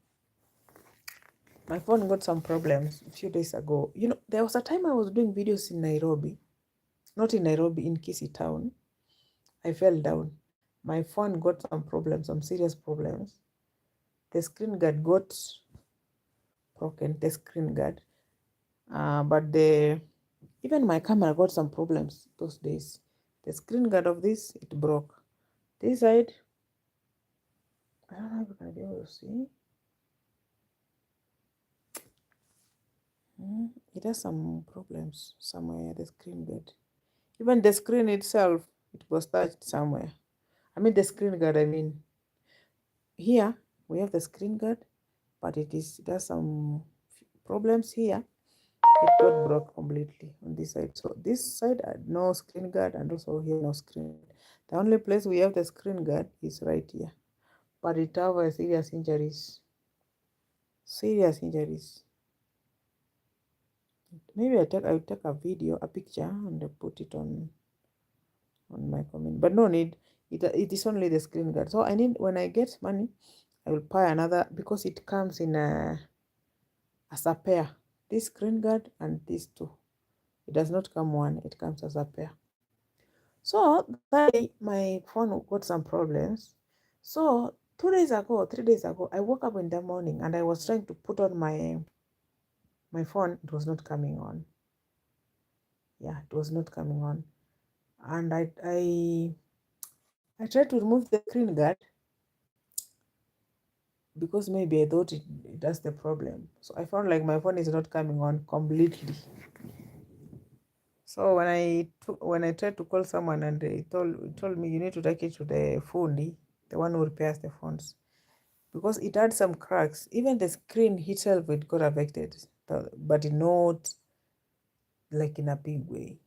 S1: got some problems a few days ago. There was a time I was doing videos in Nairobi, not in Nairobi, in Kisii town. I fell down. My phone got some problems, some serious problems. The screen guard got broken, the screen guard. But even my camera got some problems those days. The screen guard of this, it broke. This side, I don't know if you can be able to see. It has some problems somewhere, the screen guard. Even the screen itself, it was touched somewhere. I mean the screen guard, here we have the screen guard, but it has some problems here. It got broke completely on this side. So this side no screen guard, and also here no screen guard. The only place we have the screen guard is right here. But it have serious injuries. Serious injuries. Maybe I'll take a video, a picture, and put it on my comment. But no need. It is only the screen guard. So I need, when I get money, I will buy another, because it comes in as a pair. This screen guard and these two. It does not come one. It comes as a pair. So that day, my phone got some problems. So 3 days ago, I woke up in the morning and I was trying to put on my phone. It was not coming on. Yeah, it was not coming on. And I tried to remove the screen guard, because maybe I thought that's the problem. So I found like my phone is not coming on completely. So when I tried to call someone, and they told me, you need to take it to the fundi, the one who repairs the phones, because it had some cracks. Even the screen itself, it got affected, but not like in a big way.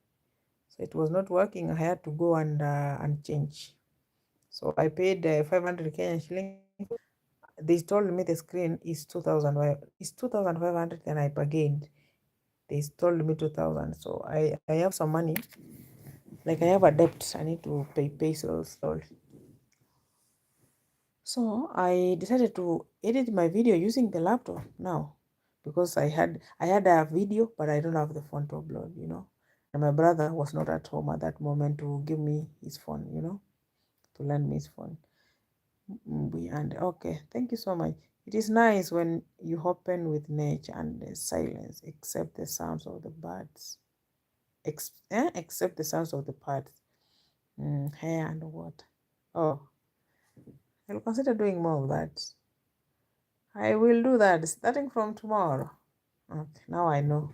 S1: So it was not working. I had to go and change. So I paid 500 Kenyan shillings. They told me the screen is 2,500, and I bargained. They told me 2,000. So I have some money. Like I have a debt. I need to pay pesos. So I decided to edit my video using the laptop now, because I had a video, but I don't have the phone to upload, And my brother was not at home at that moment to give me his phone, to lend me his phone. And okay, thank you so much. It is nice when you open with nature and the silence, except the sounds of the birds. Except the sounds of the birds, hair and water. Oh, I'll consider doing more of that. I will do that starting from tomorrow. Okay, now I know.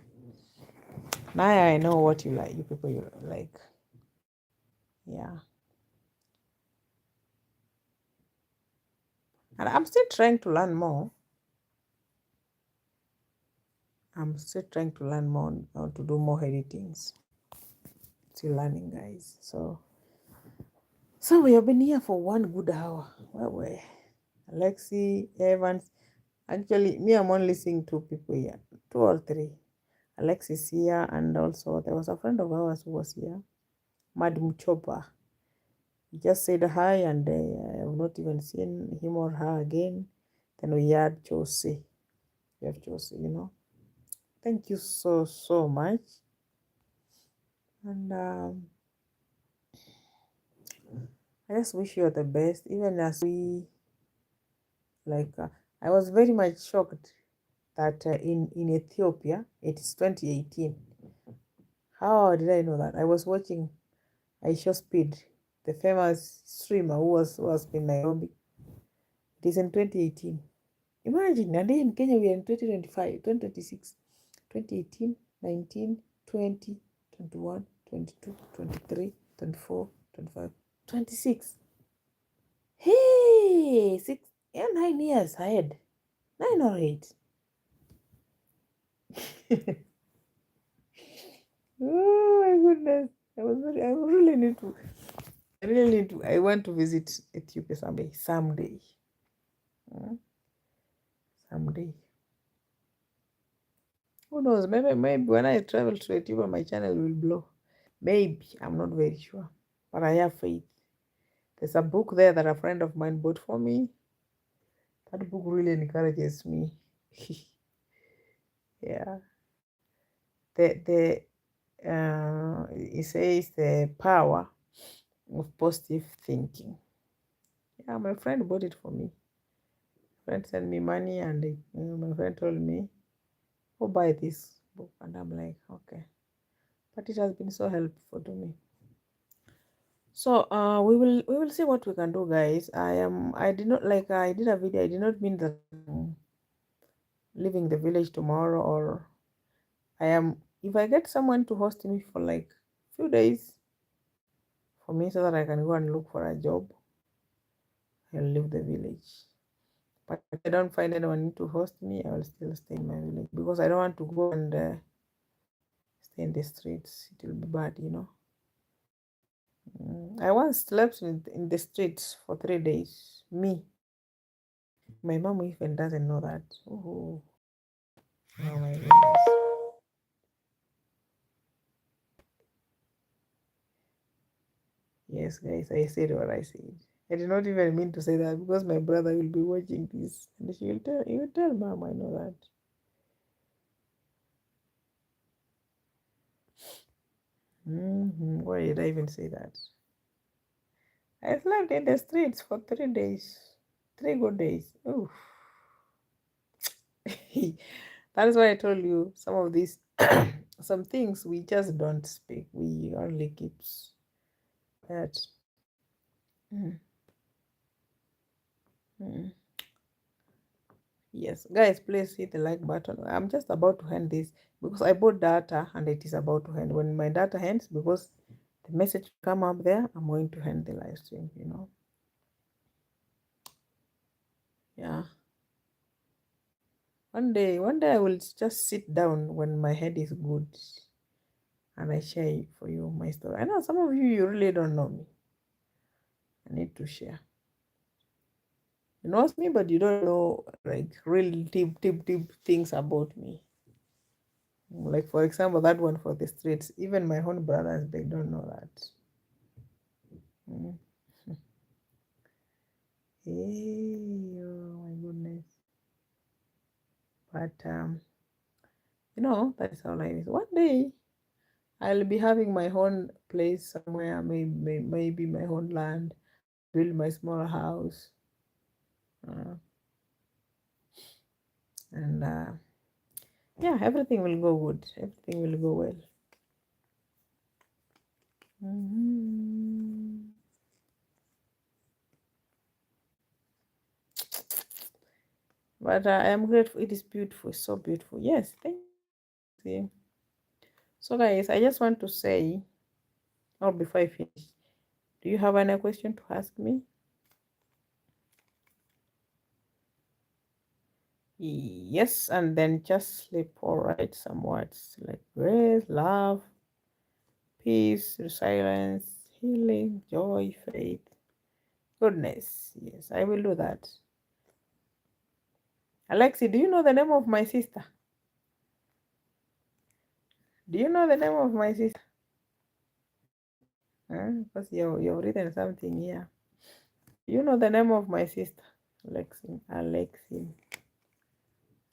S1: Now I know what you like, you people you like. Yeah. And I'm still trying to learn more. I'm still trying to learn more, how to do more editings. Still learning, guys. So we have been here for 1 good hour. Where were Alexi, Evans? Actually, me, I'm only seeing 2 people here. 2 or 3. Alexis here, and also there was a friend of ours who was here. Madam Chopa. He just said hi, and I have not even seen him or her again. Then we had Josie. We have Josie, Thank you so much. And I just wish you the best. Even as we like, I was very much shocked that in Ethiopia it is 2018. How did I know that? I was watching Aisha Speed, the famous streamer who was in Nairobi. It is in 2018. Imagine, and in Kenya we are in 2025, 2026, 2018, 19, 20, 21, 22, 23, 24, 25, 26. Hey, 9 years ahead. 9 or 8. Oh my goodness. I really need to, I want to visit Ethiopia someday. Mm, someday. Who knows? Maybe when I travel to Ethiopia, my channel will blow. Maybe. I'm not very sure. But I have faith. There's a book there that a friend of mine bought for me. That book really encourages me. Yeah. It says the power of positive thinking. Yeah, my friend bought it for me. Friend sent me money, and my friend told me, "Go buy this book," and I'm like, okay. But it has been so helpful to me. So we will see what we can do, guys. I did not, like, I did a video. I did not mean that I'm leaving the village tomorrow, or I am, if I get someone to host me for like few days for me so that I can go and look for a job, I'll leave the village. But if I don't find anyone to host me, I will still stay in my village because I don't want to go and stay in the streets. It will be bad. I once slept in the streets for 3 days. Me. My mom even doesn't know that. Oh, oh my goodness. Yes, guys, I said what I said. I did not even mean to say that because my brother will be watching this and he will tell mom I know that. Why did I even say that? I slept in the streets for 3 days. 3 good days. Oh, that is why I told you some of these, some things we just don't speak. We only keep that. Mm, mm. Yes, guys, please hit the like button. I'm just about to end this because I bought data and it is about to end. When my data ends, because the message come up there, I'm going to end the live stream. Yeah. One day I will just sit down when my head is good and I share for you my story. I know some of you really don't know me. I need to share. You know me, but you don't know like real deep things about me. Like for example, that one for the streets. Even my own brothers, they don't know that. Mm. Hey, oh my goodness. But that is how life is. One day I'll be having my own place somewhere, maybe my own land, build my small house, uh, and yeah, everything will go good. Everything will go well. Mhm. But I am grateful. It is beautiful. So beautiful. Yes, thank you. So, guys, I just want to say, or before I finish, do you have any question to ask me? Yes, and then just sleep or write some words like grace, love, peace, resilience, healing, joy, faith, goodness. Yes, I will do that. Alexi, do you know the name of my sister? Do you know the name of my sister? Because you've written something here. You know the name of my sister?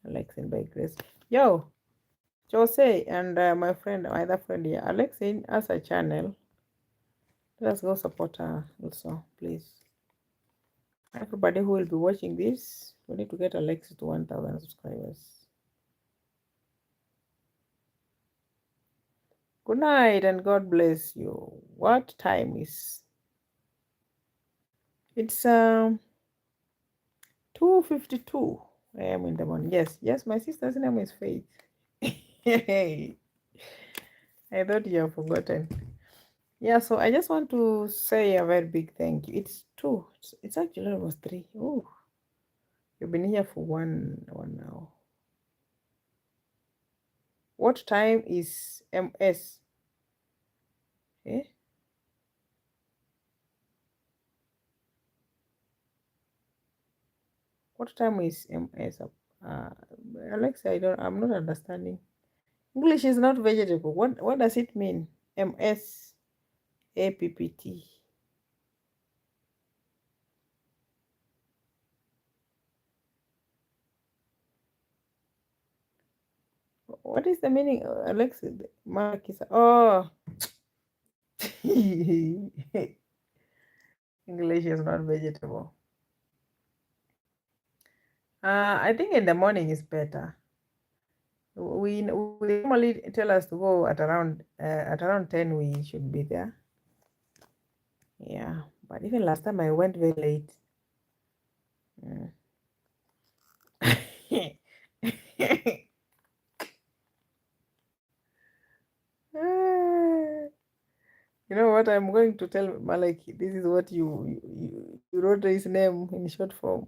S1: Alexin by Grace. Yo, Jose and my other friend here, Alexin has a channel. Let's go support her also, please. Everybody who will be watching this, we need to get Alexi to 1,000 subscribers. Good night and God bless you. What time is? It's 2:52 a.m. in the morning. Yes, my sister's name is Faith. Hey, I thought you have forgotten. Yeah, so I just want to say a very big thank you. It's 2. It's actually almost 3. Oh, you've been here for one hour. What time is MS? Eh? What time is MS? Alexa, I'm not understanding. English is not vegetable. What does it mean? MS APPT. What is the meaning, Alexa? Mark is oh. English is not vegetable. I think in the morning is better. We normally tell us to go at around 10. We should be there. Yeah, but even last time I went very late. You know what? I'm going to tell Malaki. This is what you wrote his name in short form.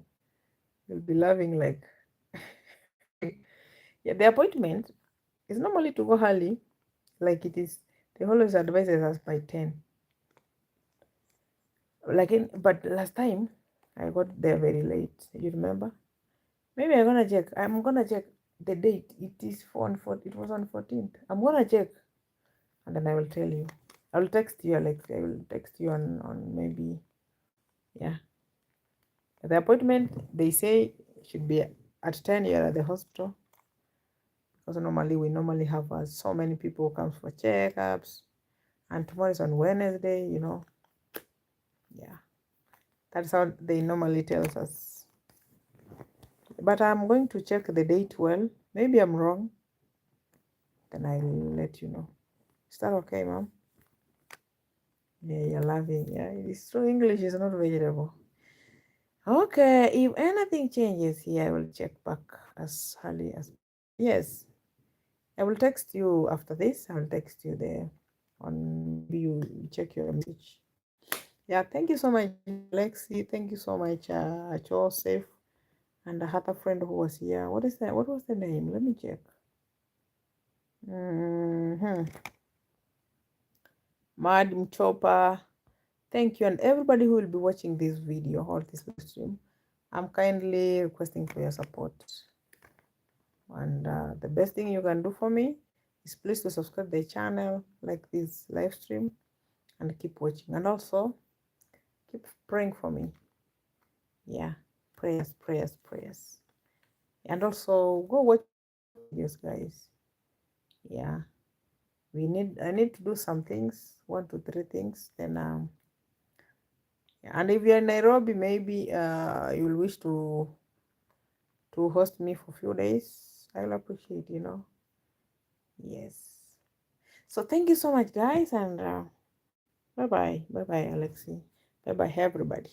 S1: You'll be laughing like. Yeah, the appointment is normally to go early, like it is. They always advises us by 10. But last time I got there very late. You remember? Maybe I'm gonna check. I'm gonna check the date. It was on 14th. I'm gonna check, and then I will tell you. I will text you, Alex. I will text you on maybe, yeah. The appointment they say should be at 10. You're at the hospital because we normally have so many people come for checkups, and tomorrow is on Wednesday. Yeah, that's how they normally tells us. But I'm going to check the date well. Maybe I'm wrong. Then I'll let you know. Is that okay, mom? Yeah, you're laughing. Yeah, it's true. English is not vegetable. Okay, if anything changes here, I will check back as early as. Yes, I will text you after this. I will text you there on you check your message. Yeah, thank you so much, Lexi. Thank you so much, Joseph, and the other friend who was here. What is that? What was the name? Let me check. Madam Chopper. Thank you, and everybody who will be watching this video or this live stream. I'm kindly requesting for your support. And the best thing you can do for me is please to subscribe the channel, like this live stream, and keep watching. And also keep praying for me. Yeah, prayers. And also go watch videos, guys. Yeah, I need to do some things, 1 to 3 things. Then and if you're in Nairobi, maybe you'll wish to host me for a few days. I'll appreciate, Yes. So thank you so much, guys, and bye bye, Alexi. Bye bye, everybody.